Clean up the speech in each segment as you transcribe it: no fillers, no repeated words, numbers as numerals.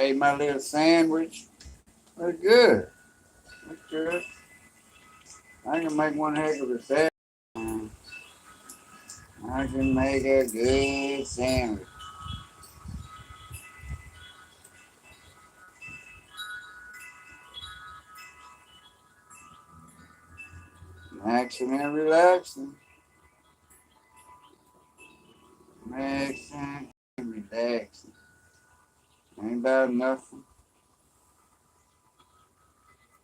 ate my little sandwich. That's good. That's good. I can make one heck of a sandwich. I can make a good sandwich. Maxing and relaxing. Maxing and relaxing. Ain't about nothing.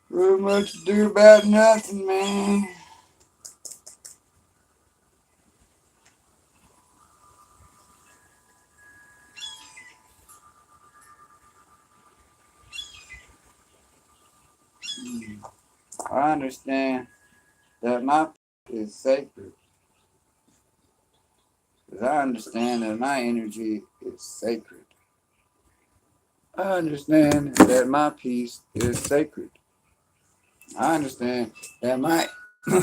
Real much to do about nothing, man. I understand that my is sacred. Because I understand that my energy is sacred. I understand that my peace is sacred. I understand that my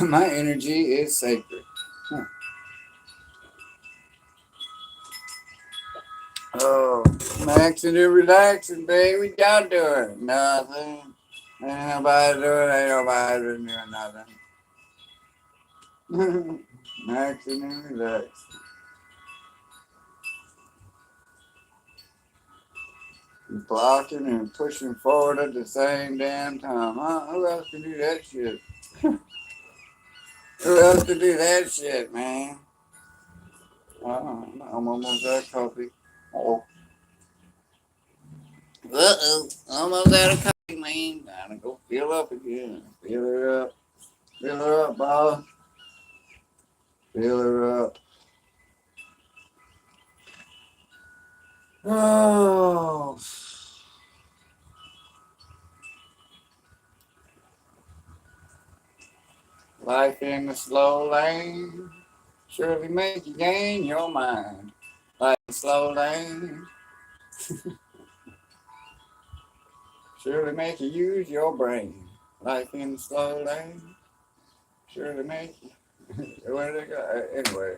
my energy is sacred. Huh. Oh, maxing and relaxing, baby. What y'all doing? Nothing. Ain't nobody doing. Ain't nobody doing nothing. Maxing and relaxing. Blocking and pushing forward at the same damn time. Huh? Who else can do that shit? Who else can do that shit, man? Oh, I'm almost out of coffee. Oh. Uh-oh. Almost out of coffee, man. Gotta go fill up again. Fill her up. Fill her up, boss. Fill her up. Oh. Life in the slow lane. Surely make you gain your mind. Life in the slow lane. Surely make you use your brain. Life in the slow lane. Surely make you. Where did they go? Anyway.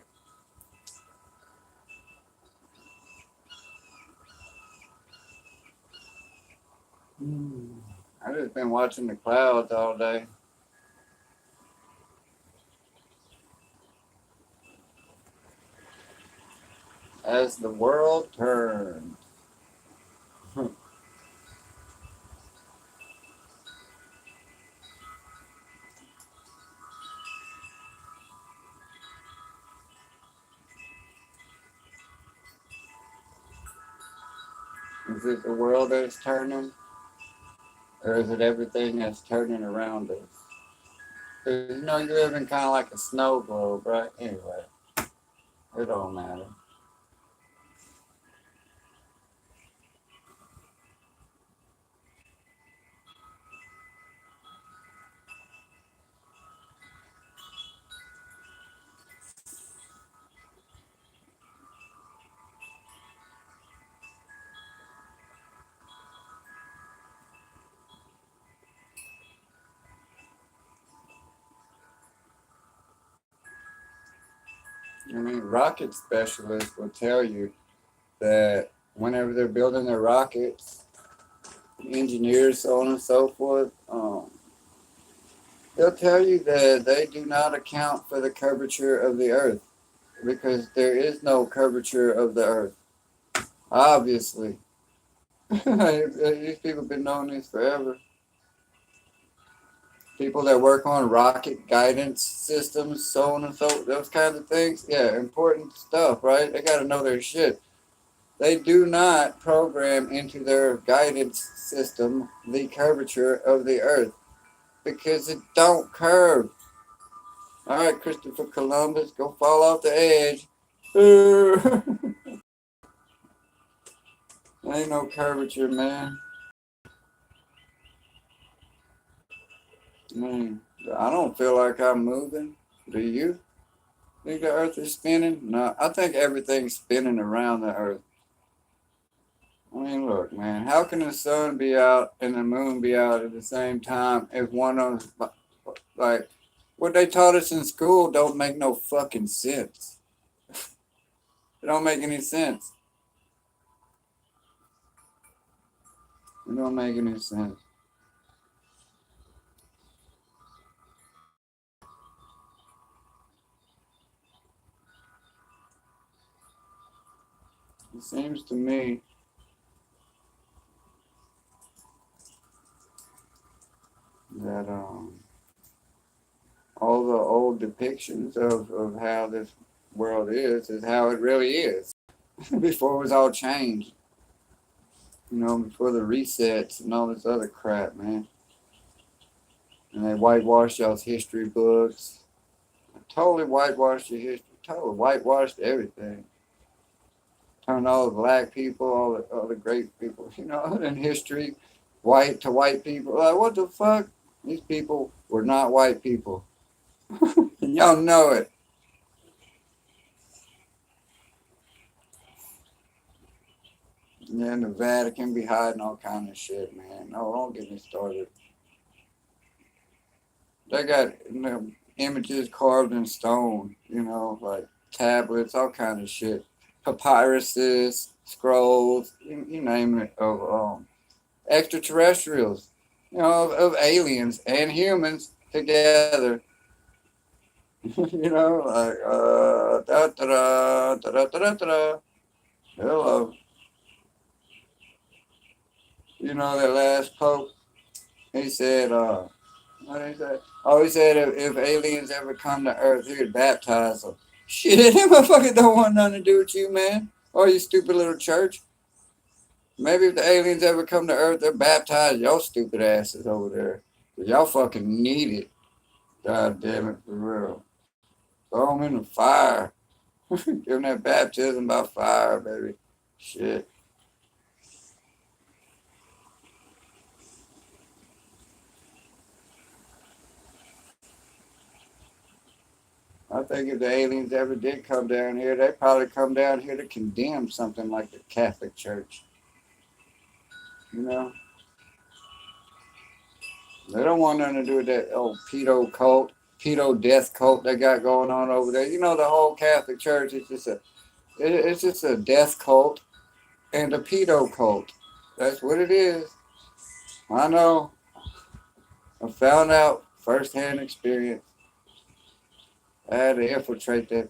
I just been watching the clouds all day. As the world turns. Is it the world that's turning? Or is it everything that's turning around us? Because you know, you live in kind of like a snow globe, right? Anyway, it don't matter. I mean, rocket specialists will tell you that whenever they're building their rockets, engineers, so on and so forth, they'll tell you that they do not account for the curvature of the Earth because there is no curvature of the Earth. Obviously, these people have been knowing this forever. People that work on rocket guidance systems, so on and so those kinds of things. Yeah, important stuff, right? They got to know their shit. They do not program into their guidance system the curvature of the Earth because it don't curve. All right, Christopher Columbus, go fall off the edge. Ain't no curvature, man. Man, I don't feel like I'm moving. Do you? Think the Earth is spinning? No, I think everything's spinning around the Earth. I mean, look, man, how can the sun be out and the moon be out at the same time if one of them, like, what they taught us in school don't make no fucking sense. It don't make any sense. It don't make any sense. It seems to me that all the old depictions of how this world is how it really is. Before it was all changed. Before the resets and all this other crap, man. And they whitewashed y'all's history books. Totally whitewashed your history. Totally whitewashed everything. Turned all the black people, all the great people, in history, white to white people. Like, what the fuck? These people were not white people. And y'all know it. Yeah, and the Vatican be hiding all kind of shit, man. No, don't get me started. They got images carved in stone, like tablets, all kind of shit. Papyruses, scrolls, you name it, of extraterrestrials, of aliens and humans together. Like da da da da da da da. Hello. That last pope, he said, what did he say? Oh, he said if aliens ever come to Earth, he would baptize them. Shit, that motherfucker don't want nothing to do with you, man. Or you stupid little church. Maybe if the aliens ever come to Earth, they'll baptize y'all stupid asses over there. 'Cause y'all fucking need it. God damn it, for real. Throw them in the fire. Give them that baptism by fire, baby. Shit. I think if the aliens ever did come down here, they'd probably come down here to condemn something like the Catholic Church. You know? They don't want nothing to do with that old pedo cult, pedo death cult they got going on over there. The whole Catholic Church is just a death cult and a pedo cult. That's what it is. I know. I found out firsthand experience. I had to infiltrate that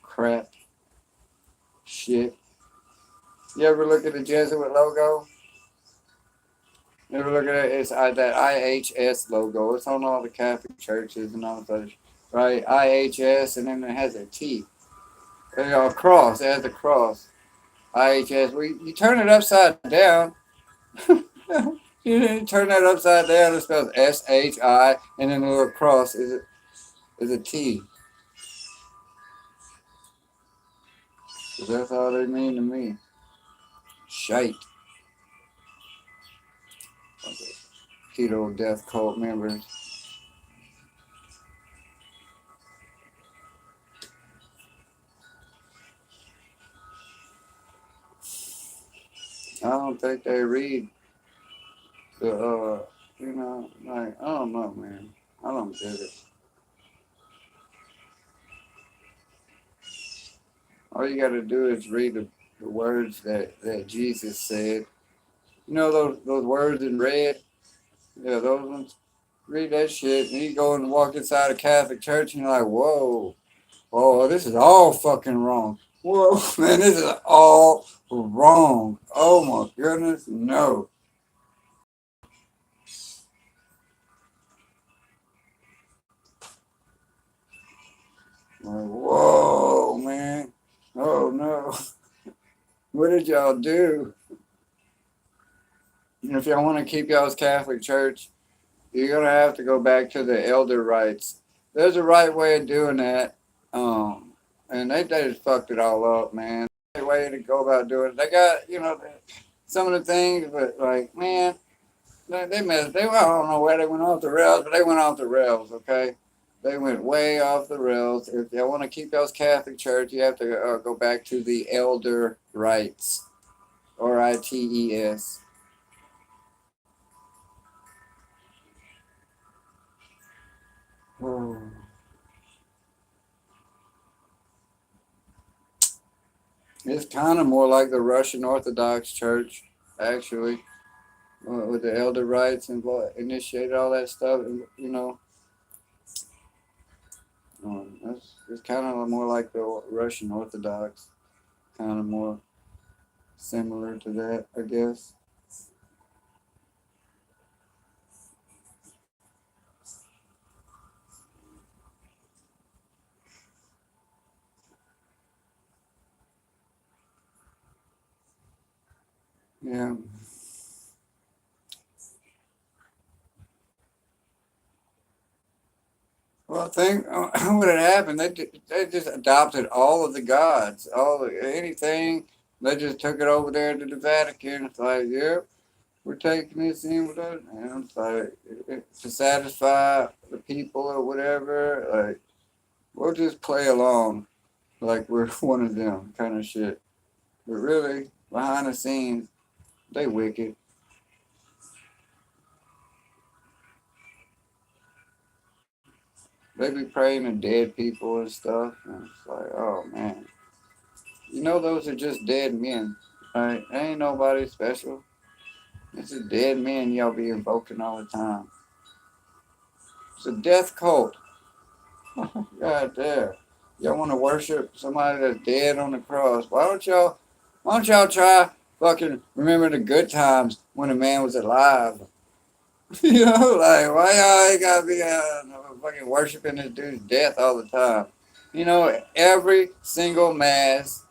crap shit. You ever look at the Jesuit logo? You ever look at it? It's that IHS logo. It's on all the Catholic churches and all those, right? IHS, and then it has a T. A cross. It has a cross. IHS. Well, you turn it upside down. You turn that upside down. It spells SHI, and then the little cross is a T. 'Cause that's all they mean to me. Shite. Keto death cult members. I don't think they read the like, I don't know, man. I don't get it. All you got to do is read the words that Jesus said. Those words in red. Yeah, those ones. Read that shit, and you go and walk inside a Catholic church, and you're like, whoa, whoa, this is all fucking wrong. Whoa, man, this is all wrong. Oh my goodness, no. Like, whoa, man. Oh no. What did y'all do? If y'all want to keep y'all's Catholic Church, you're gonna have to go back to the elder rites. There's a right way of doing that. And they just fucked it all up, man. Right way to go about doing it. They got, some of the things, but like, man, they messed. I don't know where they went off the rails, but they went off the rails. Okay, they went way off the rails. If you want to keep those Catholic Church, you have to go back to the elder rites, rites. Oh. It's kind of more like the Russian Orthodox Church, actually. with the elder rights and initiated all that stuff. It's kind of more like the Russian Orthodox, kind of more similar to that, I guess. Yeah. Well, I think what had happened, they just adopted all of the gods, anything. They just took it over there to the Vatican. It's like, yep, we're taking this in with us, and it's like to satisfy the people or whatever. Like we'll just play along like we're one of them, kind of shit. But really, behind the scenes, they wicked. They be praying to dead people and stuff, and it's like, oh man. Those are just dead men, right? Ain't nobody special. It's just dead men y'all be invoking all the time. It's a death cult. God damn. Y'all want to worship somebody that's dead on the cross. Why don't y'all try fucking remember the good times when a man was alive? Like, why y'all ain't gotta be fucking worshiping this dude's death all the time? Every single mass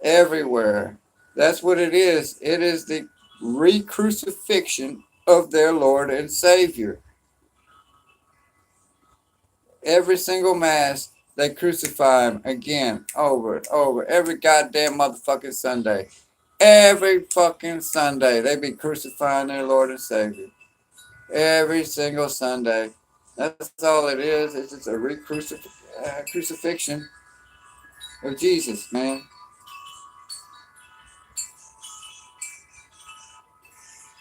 everywhere. That's what it is. It is the re-crucifixion of their Lord and Savior. Every single mass, they crucify him again, over and over, every goddamn motherfucking Sunday. Every fucking Sunday, they be crucifying their Lord and Savior. Every single Sunday. That's all it is. It's just a crucifixion of Jesus, man.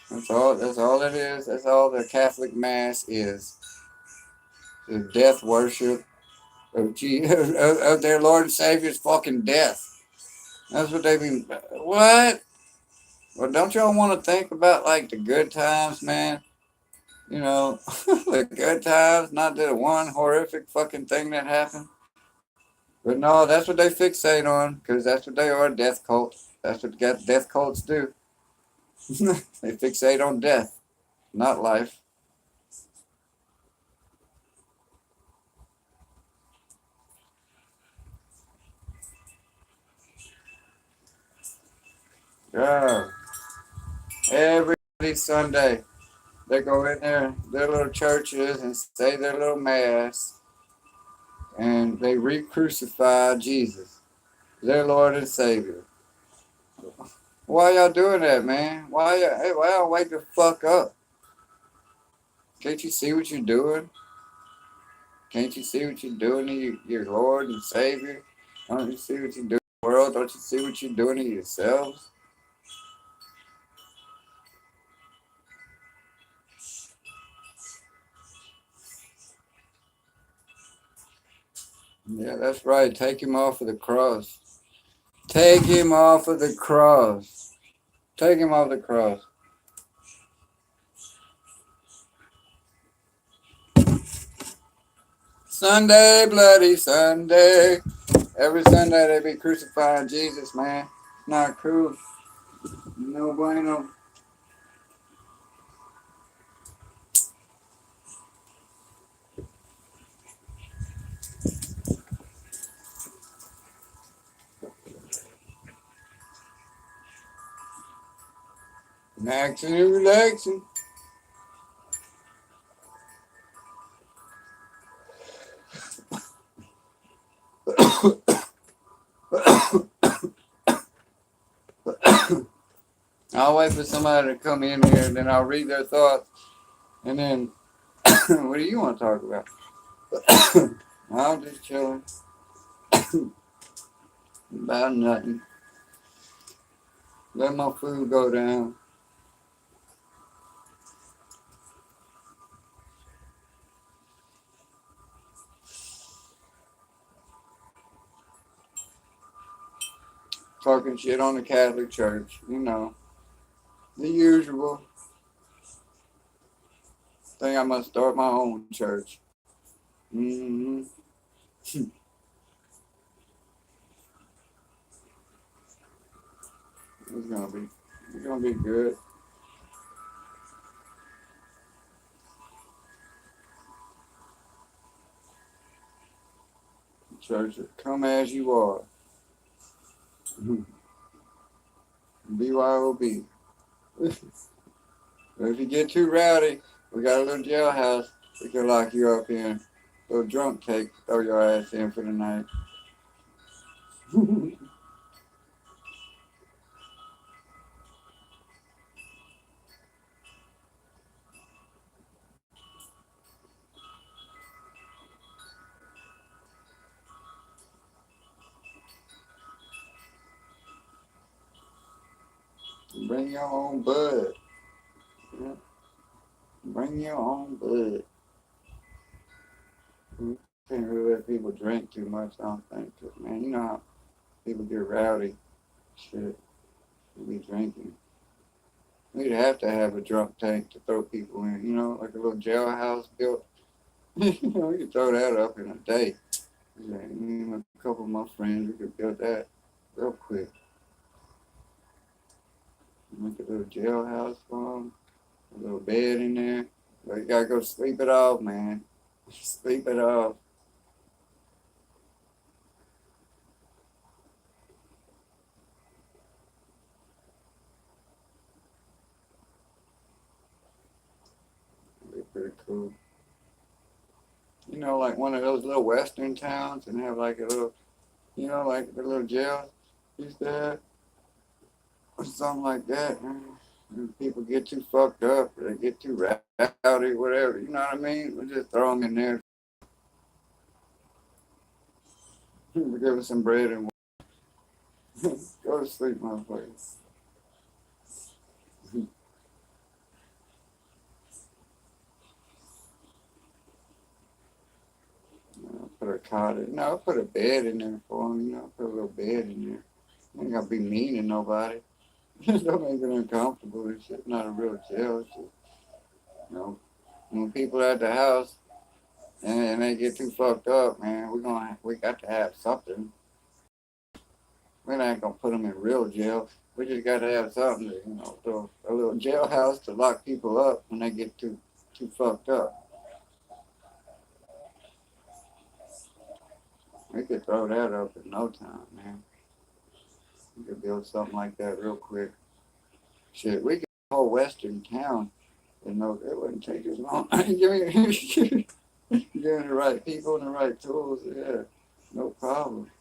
That's all it is. That's all the Catholic Mass is. The death worship of their Lord and Savior's fucking death. That's what they mean. What? Well, don't y'all want to think about like the good times, man? The good times, not the one horrific fucking thing that happened. But no, that's what they fixate on because that's what they are, death cult. That's what death cults do. They fixate on death, not life. Yeah. Every Sunday, they go in there, their little churches, and say their little mass, and they re-crucify Jesus, their Lord and Savior. Why y'all doing that, man? Why y'all wake the fuck up? Can't you see what you're doing? Can't you see what you're doing to your Lord and Savior? Don't you see what you're doing in the world? Don't you see what you're doing to yourselves? Yeah, that's right. Take him off of the cross. Take him off of the cross. Take him off the cross. Sunday, bloody Sunday. Every Sunday they be crucifying Jesus, man. Not cool. No bueno. Maxing and relaxing. I'll wait for somebody to come in here and then I'll read their thoughts. And then, what do you want to talk about? I'm just chilling. About nothing. Let my food go down. Talking shit on the Catholic Church, The usual thing. I must start my own church. Mm-hmm. It's gonna be, it's gonna be good. Church, come as you are. BYOB. If you get too rowdy, we got a little jailhouse. We can lock you up in. Little drunk take, throw your ass in for the night. Bring your own bud. Yeah. Bring your own bud. We can't really let people drink too much, I don't think. 'Cause, man, you know how people get rowdy. Shit, they be drinking. We'd have to have a drunk tank to throw people in, you know, like a little jailhouse built. You know, we could throw that up in a day. Yeah, me and a couple of my friends, we could build that real quick. Make a little jailhouse for them, a little bed in there. But you gotta go sleep it off, man. Sleep it off. It'd be pretty cool. You know, like one of those little western towns and have like a little, you know, like the little jail used to have, or something like that. And people get too fucked up, or they get too rowdy, whatever. You know what I mean? We just throw them in there. We give them some bread and go to sleep, motherfuckers. Put a cot in. No, put a bed in there for them. You know, put a little bed in there. You ain't gotta be mean to nobody. Just don't make it uncomfortable. It's just not a real jail. It's just, you know, when people are at the house and they get too fucked up, man, we got to have something. We're not gonna put them in real jail. We just got to have something, to, you know, throw a little jailhouse to lock people up when they get too fucked up. We could throw that up in no time, man. We could build something like that real quick. Shit, we could a whole western town. You know, it wouldn't take as long. Getting the right people and the right tools, yeah, no problem.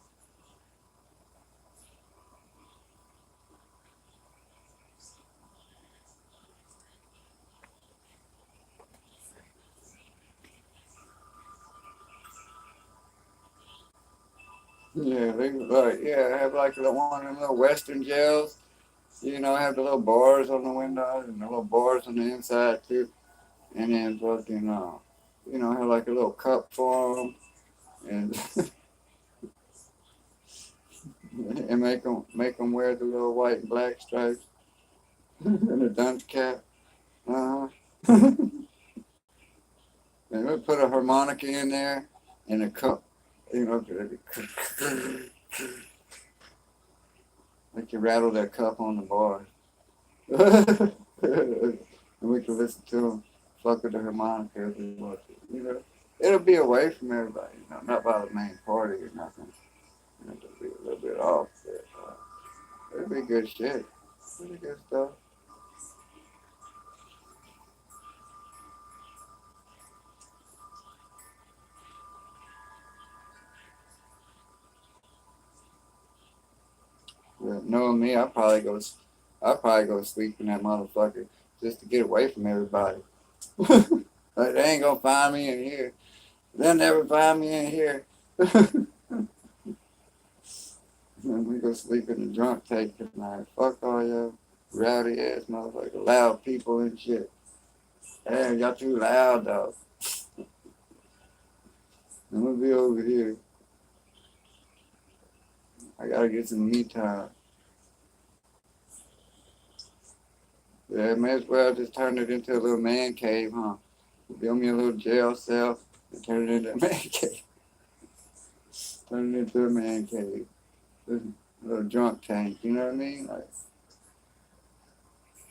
Yeah, they like have like the one of the little western jails. You know, have the little bars on the windows and the little bars on the inside too, and then fucking you know, have like a little cup for them and and make them wear the little white and black stripes and a dunce cap. Uh huh. And we put a harmonica in there and a cup, you know, like you rattle that cup on the bar. And we can listen to them fuck with the harmonica if we want to. You know, it'll be away from everybody, you know, not by the main party or nothing. You know, it'll be a little bit off. But, it'll be good shit. Pretty good stuff. But knowing me, I probably go sleep in that motherfucker just to get away from everybody. Like, they ain't gonna find me in here. They'll never find me in here. And we go sleep in the drunk tank tonight. Fuck all y'all rowdy ass motherfuckers, loud people and shit. Damn, y'all too loud though. I'm gonna be over here. I gotta get some me time. Yeah, may as well just turn it into a little man cave, huh? Build me a little jail cell and turn it into a man cave. Turn it into a man cave. A little drunk tank, you know what I mean? Like,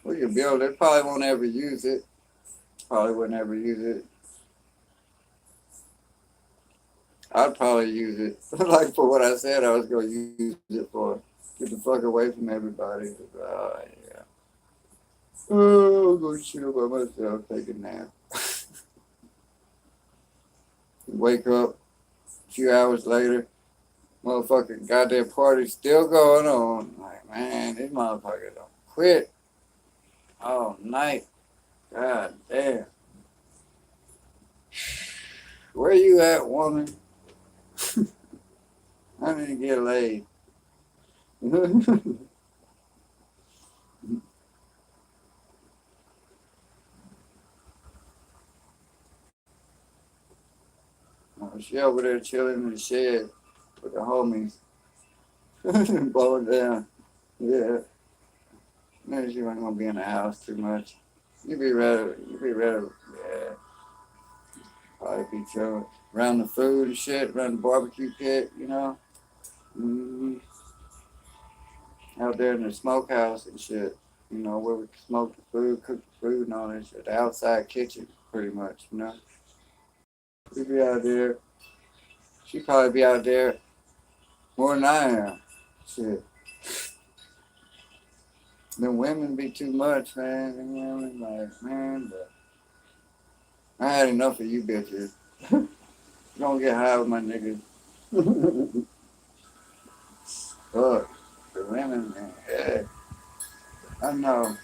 we could build it. Probably won't ever use it. Probably wouldn't ever use it. I'd probably use it. Like for what I said I was going to use it for. Get the fuck away from everybody. Yeah. Oh, I'm going to chill by myself, take a nap. Wake up a few hours later. Motherfucking goddamn party still going on. Like, man, these motherfuckers don't quit all night. God damn. Where you at, woman? I need to get laid. She over there chilling in the shed with the homies. Blowing down. Yeah. Maybe she ain't gonna be in the house too much. You be ready, yeah. Probably be chilling around the food and shit, around the barbecue pit, you know? Hmm. Out there in the smokehouse and shit, you know, where we smoke the food, cook the food and all that shit. The outside kitchen, pretty much, you know? We be out there. She probably be out there more than I am. Shit. The women be too much, man. The women, like, man, but I had enough of you bitches. Don't get high with my niggas. Fuck. The women, man. Yeah. I know.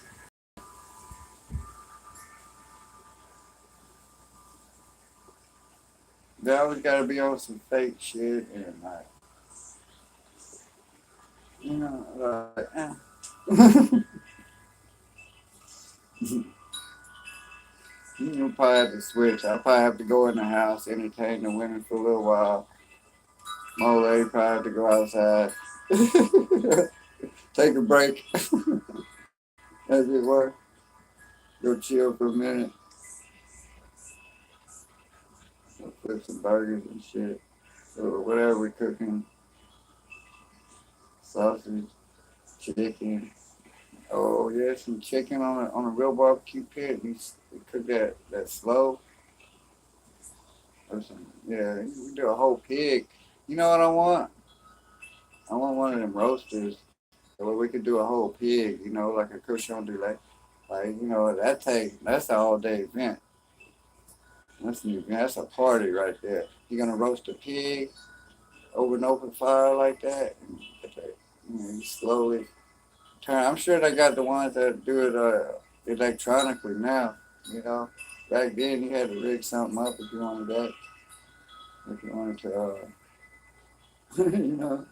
They always gotta be on some fake shit and like, you know, like, you probably have to switch. I probably have to go in the house, entertain the women for a little while. My old lady probably have to go outside. Take a break, as it were. Go chill for a minute. Flip some burgers and shit. Or whatever we're cooking. Sausage, chicken. Oh yeah, some chicken on a real barbecue pit. You cook that slow. Or some, yeah, we do a whole pig. You know what I want? I want one of them roasters where we could do a whole pig. You know, like a cochon de like you know that's an all day event. That's an event. That's a party right there. You're gonna roast a pig over an open fire like that, and you slowly turn. I'm sure they got the ones that do it electronically now. You know, back then you had to rig something up if you wanted that. If you wanted to, you know,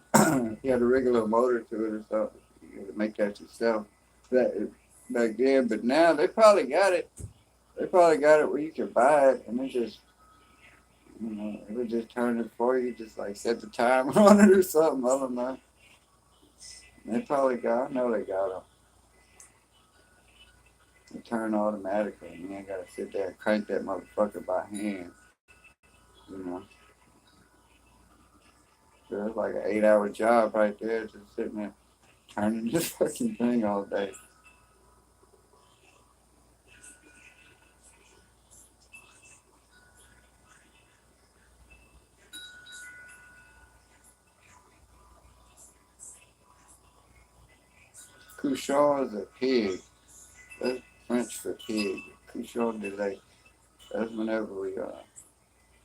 you had to rig a little motor to it or something. You had to make that yourself. That back then, but now they probably got it. They probably got it where you can buy it, and it just, you know, it would just turn it for you. Just like set the timer on it or something. I don't know. They probably got. I know they got them. They turn automatically. You ain't gotta sit there and crank that motherfucker by hand. You know, so it's like an 8 hour job right there, just sitting there turning this fucking thing all day. Couchon is a pig. That's French for pig. Couchon de lait. That's whenever we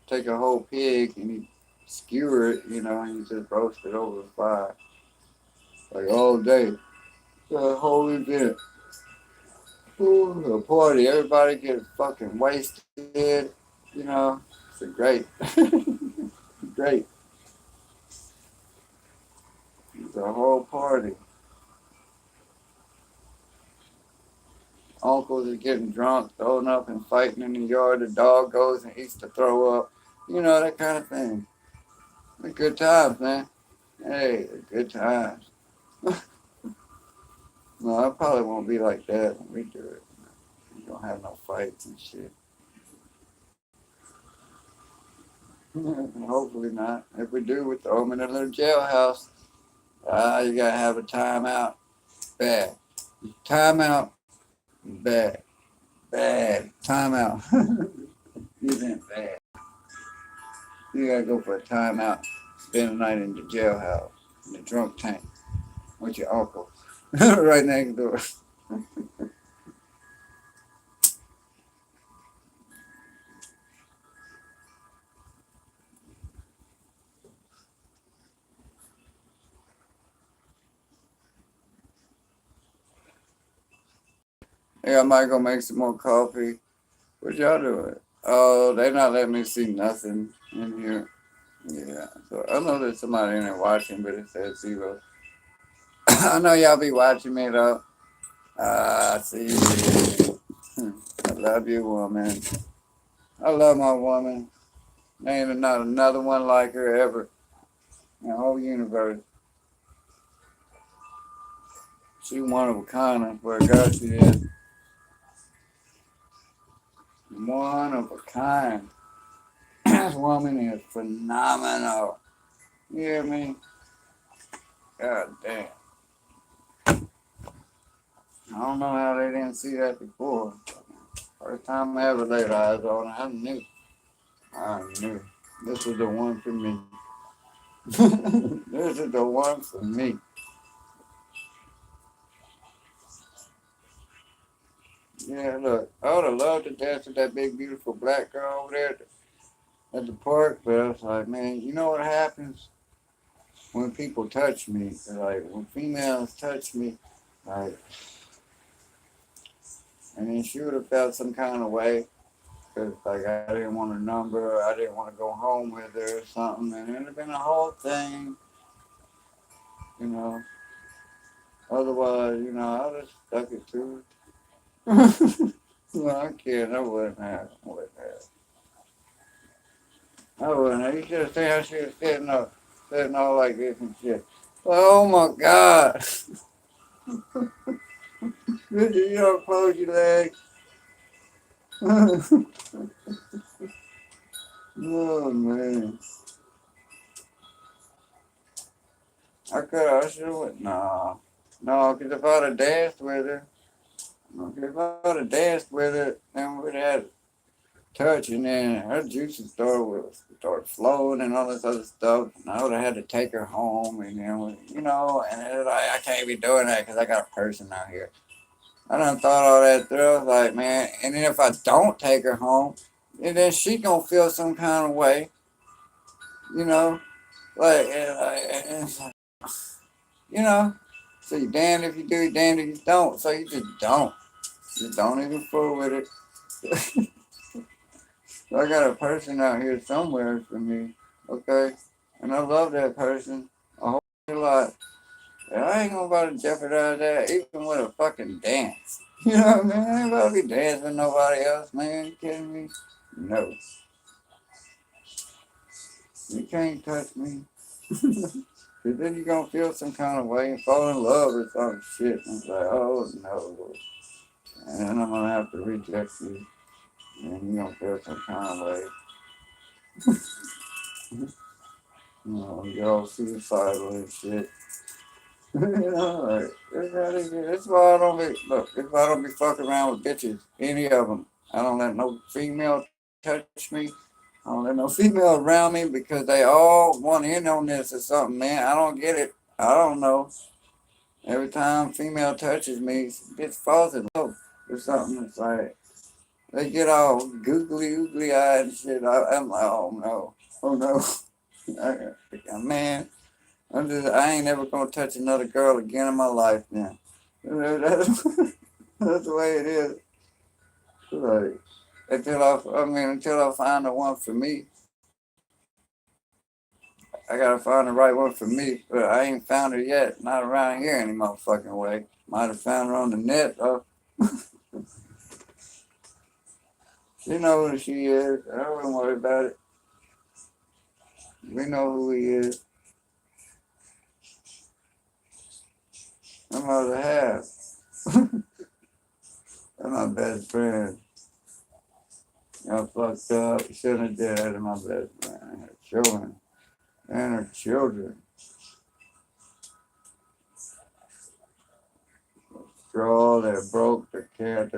take a whole pig and you skewer it, you know, and you just roast it over the fire. Like all day. The whole event. Ooh, a party. Everybody gets fucking wasted. You know, it's a great, great. It's a whole party. Uncles are getting drunk, throwing up and fighting in the yard. The dog goes and eats to throw up. You know, that kind of thing. They're good times, man. Hey, they're good times. No, I probably won't be like that when we do it. We don't have no fights and shit. Hopefully not. If we do, we throw them in a little jailhouse. You gotta have a timeout. Bad. Timeout. Bad. Bad. Timeout. You been bad. You gotta go for a timeout. Spend the night in the jailhouse. In the drunk tank. With your uncle. Right next door. Yeah, I might go make some more coffee. What y'all doing? Oh, they not letting me see nothing in here. Yeah, so I know there's somebody in there watching, but it says zero. I know y'all be watching me though. I see you. I love you, woman. I love my woman. There ain't not another one like her ever in the whole universe. She one of a kind. I swear to God, she is one of a kind. This woman is phenomenal. You hear me? God damn. I don't know how they didn't see that before. First time I ever laid eyes on her, I knew. I knew. This was the one for me. This is the one for me. Yeah, look, I would have loved to dance with that big, beautiful black girl over there at the park, but I was like, man, you know what happens when people touch me? Like, when females touch me, like, and then she would have felt some kind of way, because, like, I didn't want her number, I didn't want to go home with her or something, and it would have been a whole thing, you know. Otherwise, you know, I would have stuck it to her. No, I'm kidding, I wouldn't have. I wouldn't have. I wouldn't have. You should have seen how she was sitting all like this and shit. Oh my God. You don't close your legs. Oh man. I should have went. No. No, because if I'd have danced with her, if I'd have danced with her, then we'd have had touch and then her juices started flowing and all this other stuff. And I would have had to take her home and then, you know, and it was like, I can't be doing that because I got a person out here. I done thought all that through. I was like, man, and then if I don't take her home, and then she gonna feel some kind of way, you know, like, you know. So you damned if you do, you damned if you don't. So you just don't. Just don't even fool with it. So I got a person out here somewhere for me, okay? And I love that person a whole lot. And I ain't gonna about to jeopardize that even with a fucking dance. You know what I mean? I ain't about to be dancing with nobody else, man. You kidding me? No. You can't touch me. Cause then you're gonna feel some kind of way and fall in love or some shit. And it's like, oh no. And then I'm gonna have to reject you. And you're gonna feel some kind of way. You know, you're all suicidal and shit. You know, like, that's why I don't be, look, that's why I don't be fucking around with bitches. Any of them. I don't let no female touch me. I don't let no female around me because they all want in on this or something, man. I don't get it. I don't know. Every time female touches me, bitch falls in love or something. It's like they get all googly eyed and shit. I'm like, oh no, oh no, man. I ain't never gonna touch another girl again in my life. Now, that's, that's the way it is. Like until I find the one for me. I gotta find the right one for me, but I ain't found her yet. Not around here any motherfucking way. Might have found her on the net though. She know who she is. I wouldn't worry about it. We know who he is. I'm about to have. That's my best friend. I fucked up. Shouldn't have did that to my best friend. Her children. And her children. Straw that broke the cat.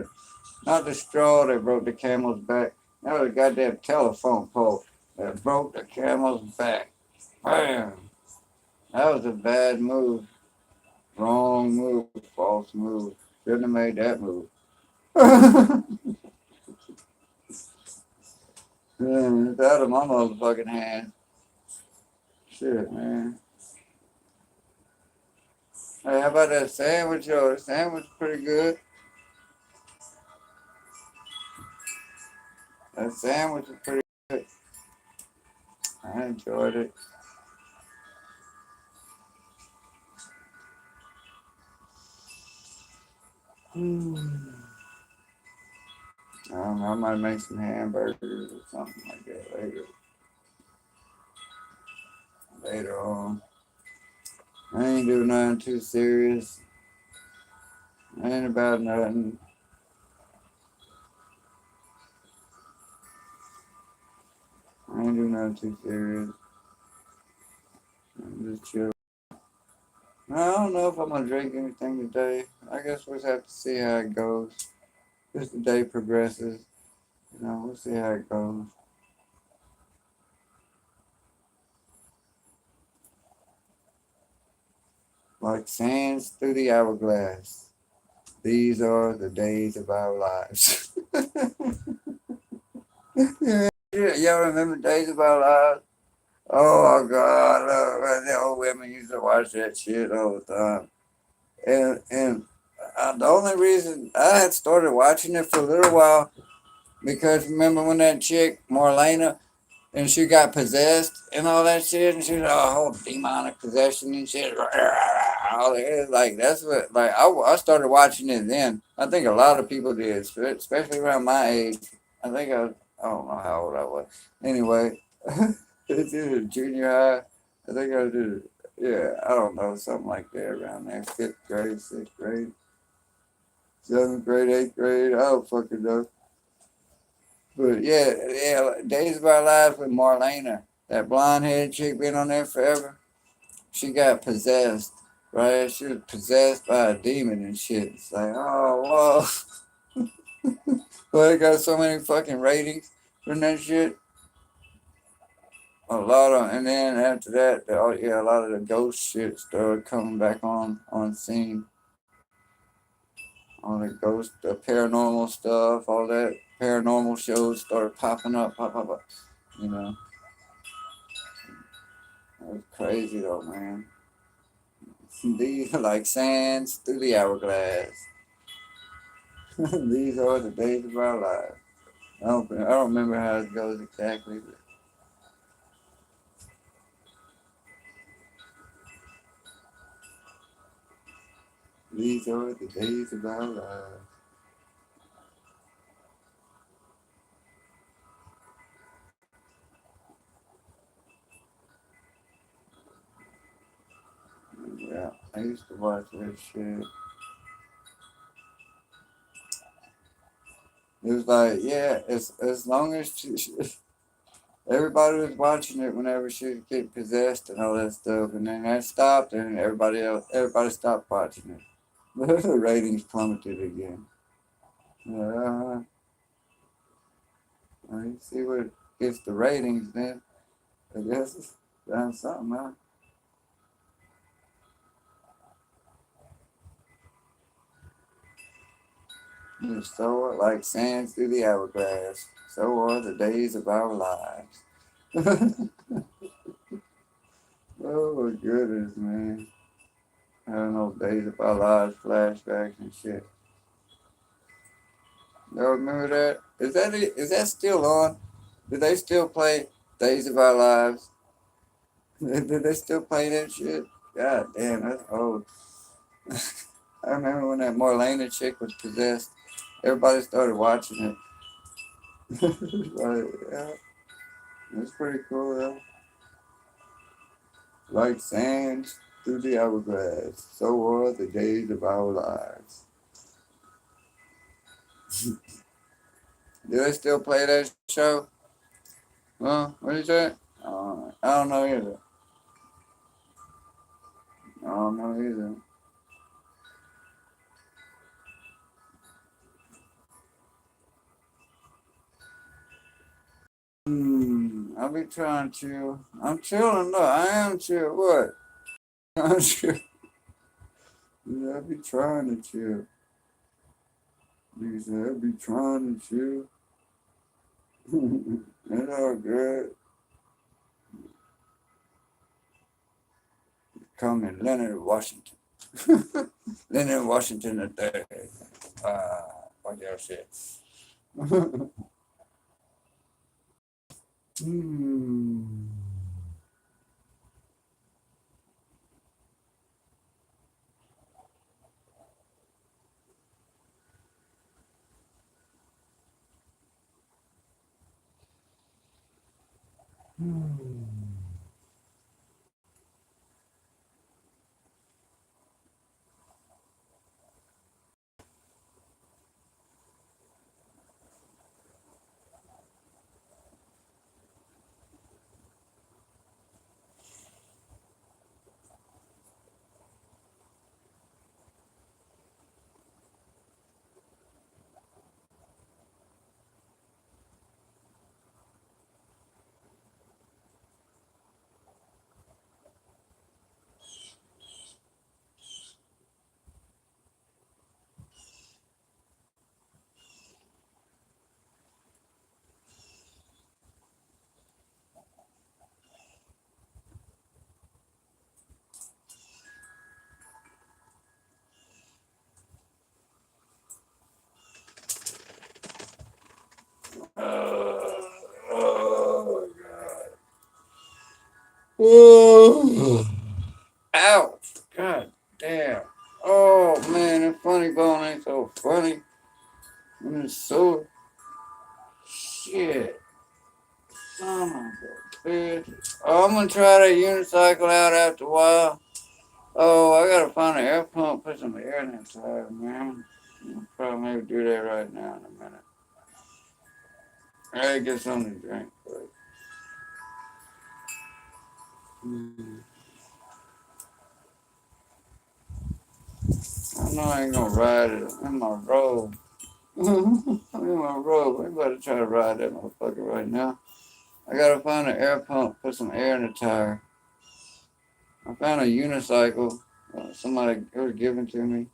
Not the straw that broke the camel's back. That was a goddamn telephone pole that broke the camel's back. Bam! That was a bad move. Wrong move. False move. Shouldn't have made that move. Man, it's out of my motherfucking hand. Shit, man. Hey, how about that sandwich, yo? The sandwich is pretty good. That sandwich is pretty good. I enjoyed it. I don't know, I might make some hamburgers or something like that later on. I ain't doing nothing too serious. Ain't about nothing. I ain't doing nothing too serious. I'm just chill. I don't know if I'm gonna drink anything today. I guess we'll have to see how it goes. As the day progresses, we'll see how it goes. Like sands through the hourglass. These are the days of our lives. Yeah, y'all remember Days of Our Lives? Oh my God, the old women used to watch that shit all the time. And the only reason I had started watching it for a little while because remember when that chick Marlena and she got possessed and all that shit, and she was a whole demonic possession and shit. All that. Like that's what like I started watching it then. I think a lot of people did, especially around my age. I think I don't know how old I was. Anyway, it's in junior high. I think I did. Yeah, I don't know, something like that around there. Fifth grade, sixth grade, seventh grade, eighth grade. I don't fucking know. But yeah, Days of Our Lives with Marlena, that blonde headed chick been on there forever. She got possessed, right? She was possessed by a demon and shit. It's like, oh, whoa. But it got so many fucking ratings from that shit. A lot of, and then after that, a lot of the ghost shit started coming back on scene. All the ghost, the paranormal stuff, all that paranormal shows started popping up, pop. You know, it was crazy though, man. These are like sands through the hourglass. These are the days of our lives. I don't remember how it goes exactly, but these are the days of our lives. Yeah, I used to watch that shit. It was like, yeah, as long as everybody was watching it whenever she would get possessed and all that stuff, and then that stopped, and everybody stopped watching it. The ratings plummeted again. Uh, you see what gets the ratings then? I guess it's done something, huh? So are like sands through the hourglass. So are the days of our lives. Oh my goodness, man. I don't know, days of our lives, flashbacks and shit. Y'all remember that? Is that it? Is that still on? Do they still play Days of Our Lives? Do they still play that shit? God damn, that's old. I remember when that Marlena chick was possessed. Everybody started watching it. Like, yeah, it's pretty cool though. Like sands through the hourglass, so are the days of our lives. Do they still play that show? Huh? What is that? I don't know either. I don't know either. I'll be trying to. I'm chilling. Look, I am chill. What? I'm chill. Yeah, I'll be trying to chill. Nigga said, I'll be trying to chill. It's all good. Call me Leonard Washington. Leonard Washington the third. What y'all shit. Hmm. Oh, God. Oh. Ouch. God damn. Oh, man, that funny bone ain't so funny. When it's so shit. Son of a bitch. Oh, I'm gonna try that unicycle out after a while. Oh, I gotta find an air pump, put some air in that tire, man. I'll probably maybe do that right now in a minute. I gotta get something to drink first. I know I ain't gonna ride it. I'm in my robe. I'm in my robe. I better try to ride that motherfucker right now. I gotta find an air pump, put some air in the tire. I found a unicycle. Somebody it was given to me.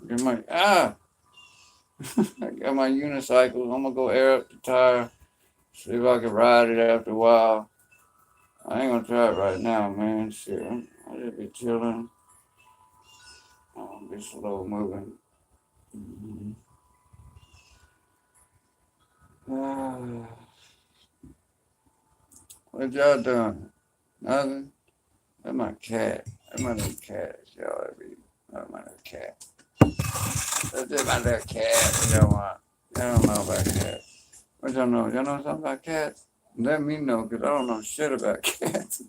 I got my unicycle. I'm gonna go air up the tire. See if I can ride it after a while. I ain't gonna try it right now, man. Shit, I'll just be chilling. I'll be slow moving. Mm-hmm. What y'all doing? Nothing? That's my cat. That's my little cat. Y'all every. That's my little cat. That's just my little cat. You know what? I don't know about cats. What y'all know? Y'all know something about cats? Let me know, because I don't know shit about cats.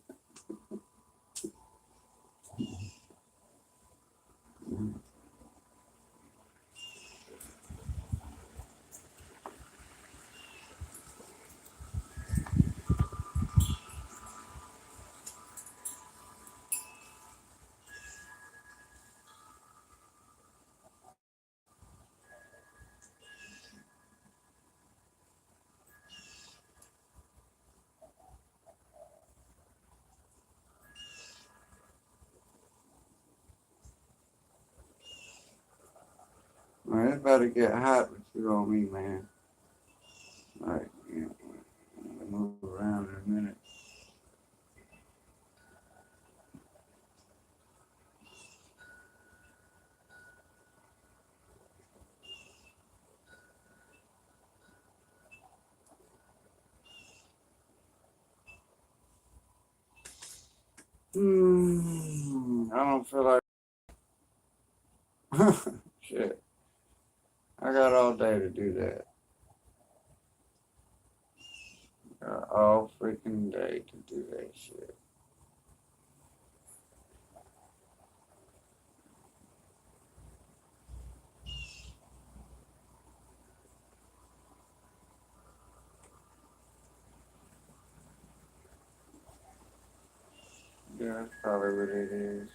Man, it's about to get hot with you on me, man. Like, you know, I'm gonna move around in a minute. I don't feel like shit. I got all day to do that. Got all freaking day to do that shit. that's probably what it is.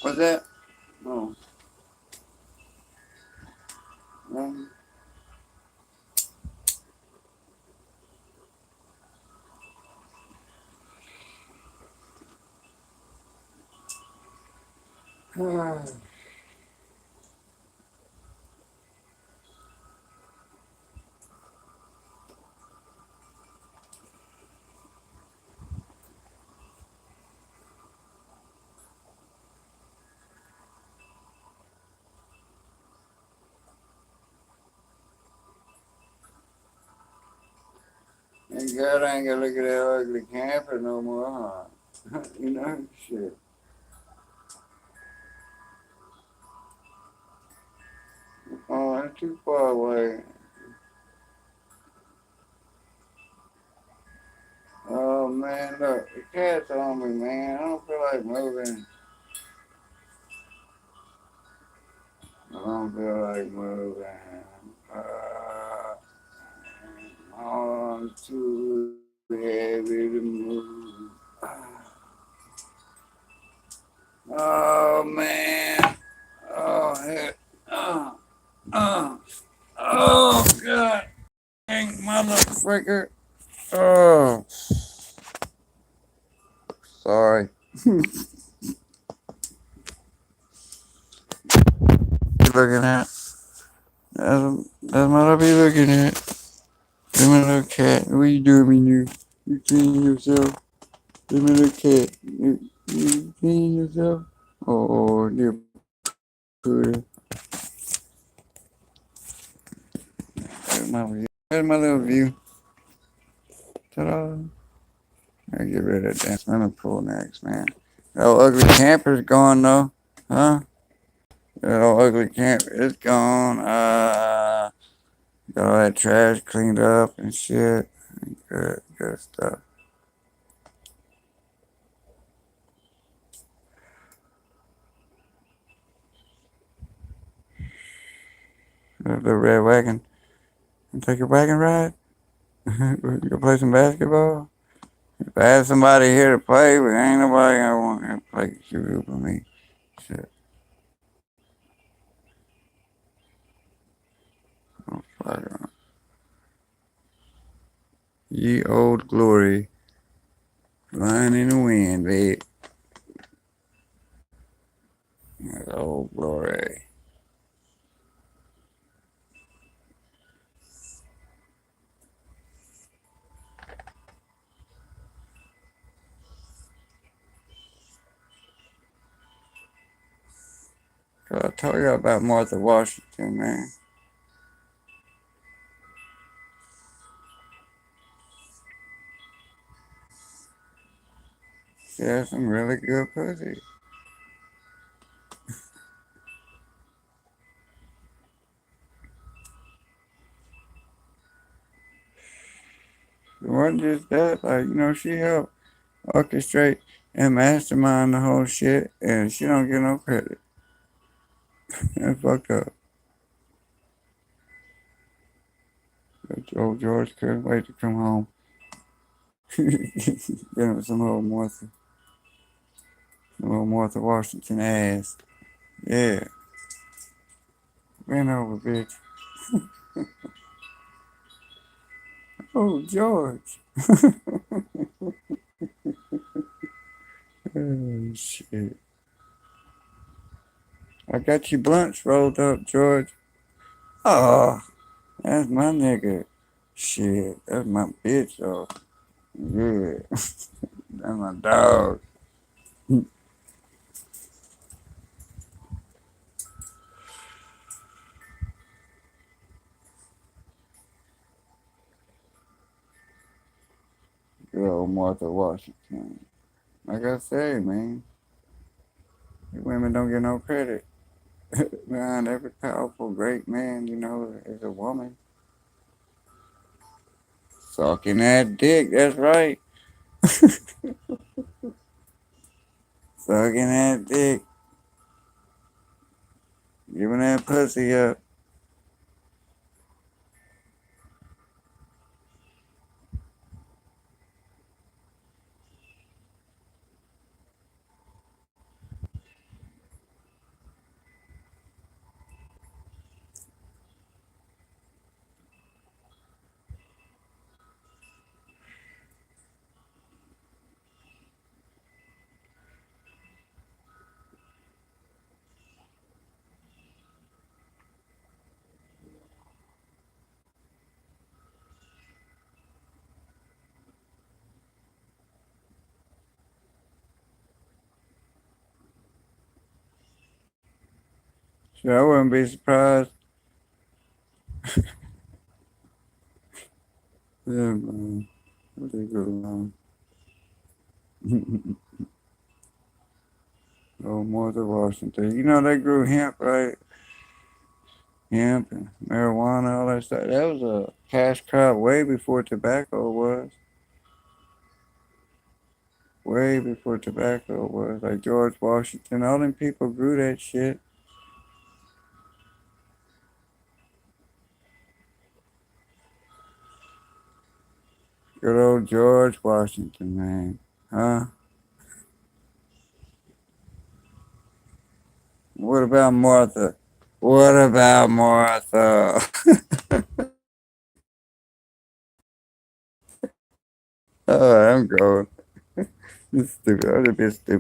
What's that? Oh. Um, Thank God I ain't gotta look at that ugly camper no more, huh? You know, shit. Oh, that's too far away. Oh man, look, the cat's on me, man. I don't feel like moving. I don't feel like moving. Uh, oh, I'm too heavy to move. Oh man. Oh heck. Oh, oh, oh God. Dang motherfucker. Oh, sorry. You looking at? That's what I be looking at. Give me a little cat. What you doing, me new? You clean yourself? Give me a little cat. You clean yourself? Oh, dear Pooter. There's my view. There's my little view. Ta-da. I get rid of that damn swimming pool next, man. That old ugly camper's gone, though. Huh? That old ugly camper is gone. Got all that trash cleaned up and shit. Good, good stuff. The red wagon. You take a wagon ride? Go play some basketball? If I had somebody here to play with, ain't nobody gonna want to play shoot with me. Shit. Oh, fuck. Ye old glory. Flying in the wind, babe. That's old glory. I told you about Martha Washington, man. She has some really good pussy. It wasn't just that, like, she helped orchestrate and mastermind the whole shit, and she don't get no credit. That's fucked up. Old George couldn't wait to come home. Get him some old Martha Washington ass. Yeah, bend over, bitch. Oh, George. Oh, shit. I got you blunts rolled up, George. Oh, that's my nigga. Shit, that's my bitch, though. Yeah, that's my dog. Good old Martha Washington. Like I say, man, these women don't get no credit. Behind every powerful, great man, is a woman. Sucking that dick, that's right. Sucking that dick. Giving that pussy up. So I wouldn't be surprised. Yeah, man. What they go on? Oh, Martha Washington. They grew hemp, right? Hemp and marijuana, all that stuff. That was a cash crop way before tobacco was. Way before tobacco was. Like George Washington. All them people grew that shit. Good old George Washington, man. Huh? What about Martha? What about Martha? Oh, I'm going. This is stupid. I'm a bit stupid.